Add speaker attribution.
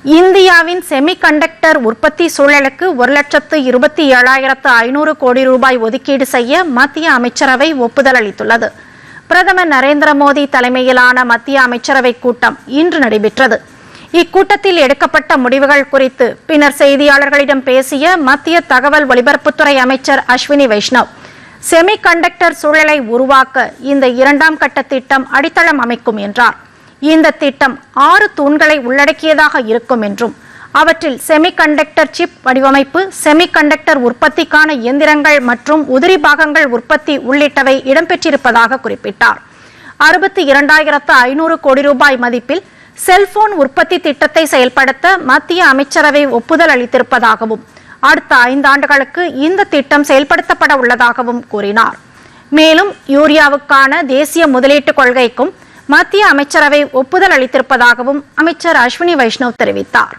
Speaker 1: இந்தியாவின் செமிகண்டக்டர் உற்பத்தி சூழலுக்கு 1,27,500 கோடி ரூபாய் ஒதுக்கீடு செய்ய மத்திய அமைச்சரவை ஒப்புதல் அளித்துள்ளது. பிரதமர் நரேந்திர மோடி தலைமையிலான மத்திய அமைச்சரவை கூட்டம் இன்று நடைபெற்றது. இக்கூட்டத்தில் எடுக்கப்பட்ட முடிவுகள் குறித்து பின்னர் செய்தியாளர்களிடம் பேசிய மத்திய தகவல் ஒலிபரப்புத்துறை அமைச்சர் அஸ்வினி வைஷ்ணவ், செமிகண்டக்டர் சூழலை உருவாக்க இந்த 2ஆம் கட்ட திட்டம் அடித்தளம் அமைக்கும் என்றார். இந்த திட்டம் 6 தூண்களை உள்ளடக்கியதாக இருக்கும் என்றும் அவற்றில் செமிகண்டக்டர் சிப் வடிவமைப்பு, செமிகண்டக்டர் உற்பத்திக்கான இயந்திரங்கள் மற்றும் உதிரி பாகங்கள் உற்பத்தி உள்ளிட்டவை இடம்பெற்றிருப்பதாக குறிப்பிட்டார். 62,500 கோடி ரூபாய் மதிப்பில் செல்போன் உற்பத்தி திட்டத்தை செயல்படுத்த மத்திய அமைச்சரவை ஒப்புதல் அளித்திருப்பதாகவும் அடுத்த 5 ஆண்டுகளுக்கு இந்த திட்டம் செயல்படுத்தப்பட உள்ளதாகவும் கூறினார். மேலும் யூரியாவுக்கான தேசிய முதலீட்டு கொள்கைக்கும் மத்திய அமைச்சரவை ஒப்புதல் அளித்திருப்பதாகவும் அமைச்சர் அஸ்வினி வைஷ்ணவ் தெரிவித்தார்.